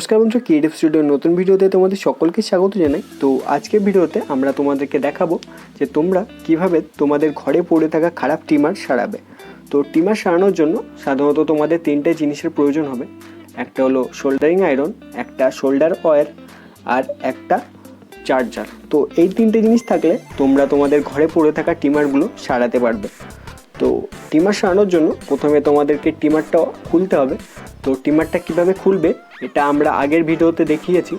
নমস্কার বন্ধুরা, ক্রিয়েটিভ স্টুডিওর নতুন ভিডিওতে তোমাদের সকলকে স্বাগত জানাই। তো আজকের ভিডিওতে আমরা তোমাদেরকে দেখাবো যে তোমরা কিভাবে তোমাদের ঘরে পড়ে থাকা খারাপ ট্রিমার সারাবে। তো ট্রিমার সারানোর জন্য সাধারণত তোমাদের তিনটে জিনিসের প্রয়োজন হবে। একটা হলো শোল্ডারিং আয়রন, একটা শোল্ডার ওয়্যার আর একটা চার্জার। তো এই তিনটে জিনিস থাকলে তোমরা তোমাদের ঘরে পড়ে থাকা ট্রিমারগুলো সারাতে পারবে। তো ট্রিমার সারানোর জন্য প্রথমে তোমাদেরকে ট্রিমারটা খুলতে হবে। তো ট্রিমারটা কীভাবে খুলবে এটা আমরা আগের ভিডিওতে দেখিয়েছি।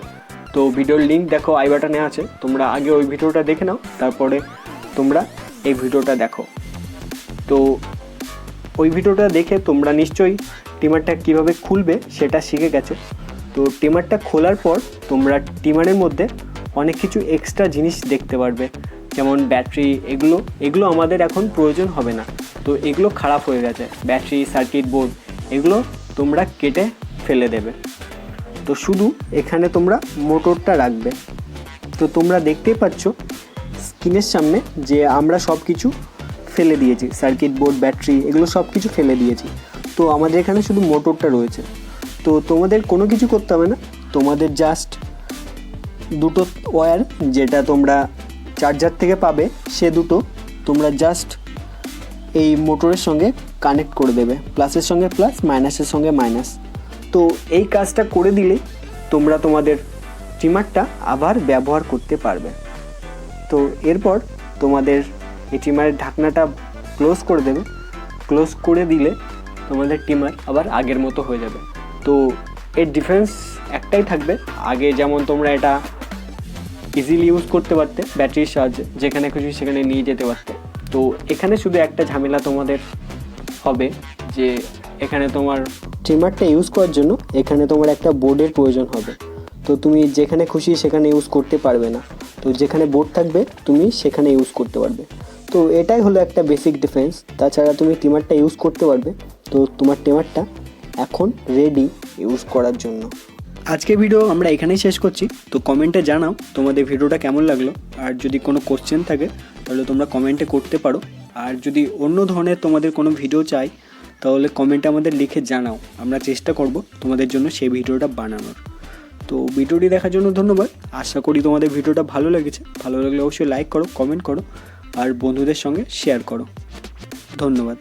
তো ভিডিওর লিঙ্ক দেখো আই বাটনে আছে, তোমরা আগে ওই ভিডিওটা দেখে নাও, তারপরে তোমরা এই ভিডিওটা দেখো। তো ওই ভিডিওটা দেখে তোমরা নিশ্চয়ই ট্রিমারটা কীভাবে খুলবে সেটা শিখে গেছো। তো ট্রিমারটা খোলার পর তোমরা ট্রিমারের মধ্যে অনেক কিছু এক্সট্রা জিনিস দেখতে পারবে, যেমন ব্যাটারি। এগুলো আমাদের এখন প্রয়োজন হবে না, তো এগুলো খারাপ হয়ে গেছে। ব্যাটারি, সার্কিট বোর্ড এগুলো তোমরা কেটে ফেলে দেবে। তো শুধু এখানে তোমরা মোটরটা রাখবে। তো তোমরা দেখতেই পাচ্ছ স্ক্রিনের সামনে যে আমরা সব কিছু ফেলে দিয়েছি, সার্কিট বোর্ড, ব্যাটারি এগুলো সব কিছু ফেলে দিয়েছি। তো আমাদের এখানে শুধু মোটরটা রয়েছে। তো তোমাদের কোনো কিছু করতে হবে না, তোমাদের জাস্ট দুটো ওয়্যার যেটা তোমরা চার্জার থেকে পাবে সে দুটো তোমরা জাস্ট এই মোটরের সঙ্গে কানেক্ট করে দেবে, প্লাসের সঙ্গে প্লাস, মাইনাসের সঙ্গে মাইনাস। তো এই কাজটা করে দিলেই তোমরা তোমাদের ট্রিমারটা আবার ব্যবহার করতে পারবে। তো এরপর তোমাদের এই ট্রিমারের ঢাকনাটা ক্লোজ করে দেবে। ক্লোজ করে দিলে তোমাদের ট্রিমার আবার আগের মতো হয়ে যাবে। তো এর ডিফারেন্স একটাই থাকবে, আগে যেমন তোমরা এটা ইজিলি ইউজ করতে পারতে ব্যাটারির সাহায্যে, যেখানে খুশি সেখানে নিয়ে যেতে পারতে। তো এখানে শুধু একটা ঝামেলা তোমাদের হবে যে এখানে তোমার ট্রিমারটা ইউজ করার জন্য এখানে তোমার একটা বোর্ডের প্রয়োজন হবে। তো তুমি যেখানে খুশি সেখানে ইউজ করতে পারবে না, তো যেখানে বোর্ড থাকবে তুমি সেখানে ইউজ করতে পারবে। তো এটাই হলো একটা বেসিক ডিফারেন্স। তাছাড়া তুমি ট্রিমারটা ইউজ করতে পারবে। তো তোমার ট্রিমারটা এখন রেডি ইউজ করার জন্য। আজকে ভিডিও আমরা এখানেই শেষ করছি। তো কমেন্টে জানাও তোমাদের ভিডিওটা কেমন লাগলো, আর যদি কোনো কোশ্চেন থাকে তাহলে তোমরা কমেন্টে করতে পারো। আর যদি অন্য ধরনের তোমাদের কোনো ভিডিও চাই তাহলে কমেন্টে আমাদের লিখে জানাও, আমরা চেষ্টা করব তোমাদের জন্য সেই ভিডিওটা বানানোর। তো ভিডিওটি দেখার জন্য ধন্যবাদ। আশা করি তোমাদের ভিডিওটা ভালো লেগেছে। ভালো লাগলে অবশ্যই লাইক করো, কমেন্ট করো আর বন্ধুদের সঙ্গে শেয়ার করো। ধন্যবাদ।